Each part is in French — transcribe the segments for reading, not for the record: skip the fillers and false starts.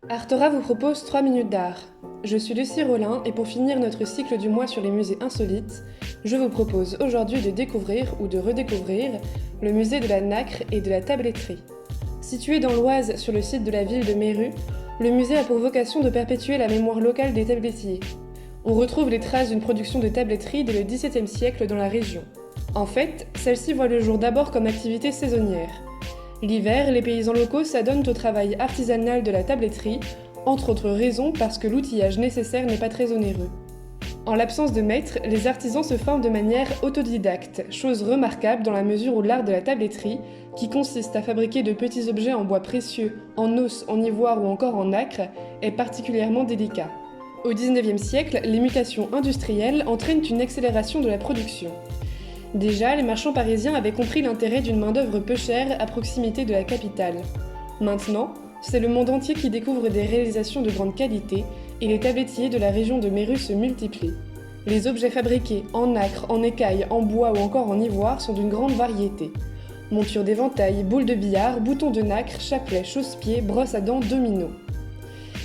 Artora vous propose 3 minutes d'art. Je suis Lucie Rollin et pour finir notre cycle du mois sur les musées insolites, je vous propose aujourd'hui de découvrir ou de redécouvrir le musée de la nacre et de la tabletterie. Situé dans l'Oise sur le site de la ville de Méru, le musée a pour vocation de perpétuer la mémoire locale des tablettiers. On retrouve les traces d'une production de tabletterie dès le XVIIe siècle dans la région. En fait, celle-ci voit le jour d'abord comme activité saisonnière. L'hiver, les paysans locaux s'adonnent au travail artisanal de la tabletterie, entre autres raisons parce que l'outillage nécessaire n'est pas très onéreux. En l'absence de maître, les artisans se forment de manière autodidacte, chose remarquable dans la mesure où l'art de la tabletterie, qui consiste à fabriquer de petits objets en bois précieux, en os, en ivoire ou encore en nacre, est particulièrement délicat. Au XIXe siècle, les mutations industrielles entraînent une accélération de la production. Déjà, les marchands parisiens avaient compris l'intérêt d'une main-d'œuvre peu chère à proximité de la capitale. Maintenant, c'est le monde entier qui découvre des réalisations de grande qualité et les tablettiers de la région de Méru se multiplient. Les objets fabriqués en nacre, en écaille, en bois ou encore en ivoire sont d'une grande variété. Montures d'éventail, boules de billard, boutons de nacre, chapelets, chausse-pieds, brosses à dents, dominos.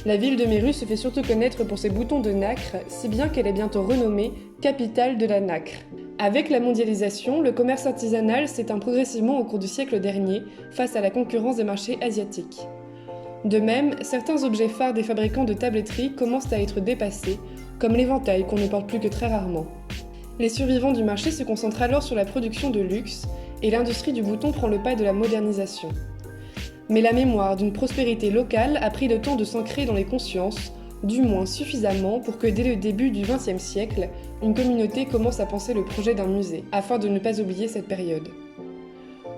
La ville de Méru se fait surtout connaître pour ses boutons de nacre, si bien qu'elle est bientôt renommée capitale de la nacre. Avec la mondialisation, le commerce artisanal s'éteint progressivement au cours du siècle dernier face à la concurrence des marchés asiatiques. De même, certains objets phares des fabricants de tabletterie commencent à être dépassés, comme l'éventail qu'on ne porte plus que très rarement. Les survivants du marché se concentrent alors sur la production de luxe, et l'industrie du bouton prend le pas de la modernisation. Mais la mémoire d'une prospérité locale a pris le temps de s'ancrer dans les consciences, du moins suffisamment pour que dès le début du XXe siècle, une communauté commence à penser le projet d'un musée, afin de ne pas oublier cette période.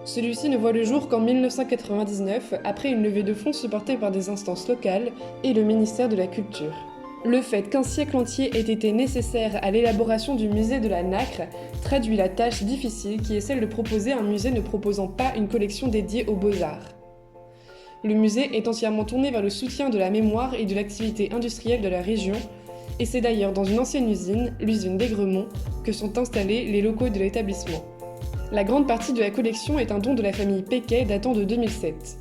Celui-ci ne voit le jour qu'en 1999, après une levée de fonds supportée par des instances locales et le ministère de la Culture. Le fait qu'un siècle entier ait été nécessaire à l'élaboration du musée de la nacre traduit la tâche difficile qui est celle de proposer un musée ne proposant pas une collection dédiée aux beaux-arts. Le musée est entièrement tourné vers le soutien de la mémoire et de l'activité industrielle de la région, et c'est d'ailleurs dans une ancienne usine, l'usine d'Aigremont, que sont installés les locaux de l'établissement. La grande partie de la collection est un don de la famille Péquet datant de 2007.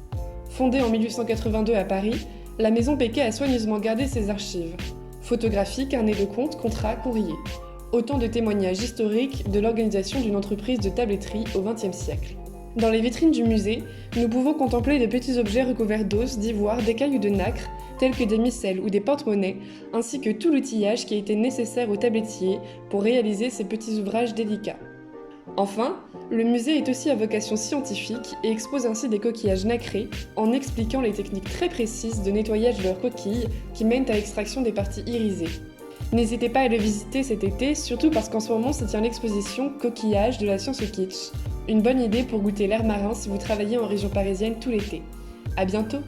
Fondée en 1882 à Paris, la maison Péquet a soigneusement gardé ses archives. Photographies, carnets de comptes, contrats, courriers. Autant de témoignages historiques de l'organisation d'une entreprise de tabletterie au XXe siècle. Dans les vitrines du musée, nous pouvons contempler de petits objets recouverts d'os, d'ivoire, d'écailles ou de nacre, tels que des micelles ou des porte-monnaies, ainsi que tout l'outillage qui a été nécessaire aux tablettiers pour réaliser ces petits ouvrages délicats. Enfin, le musée est aussi à vocation scientifique et expose ainsi des coquillages nacrés en expliquant les techniques très précises de nettoyage de leurs coquilles qui mènent à l'extraction des parties irisées. N'hésitez pas à le visiter cet été, surtout parce qu'en ce moment se tient l'exposition Coquillages de la science au kitsch. Une bonne idée pour goûter l'air marin si vous travaillez en région parisienne tout l'été. À bientôt!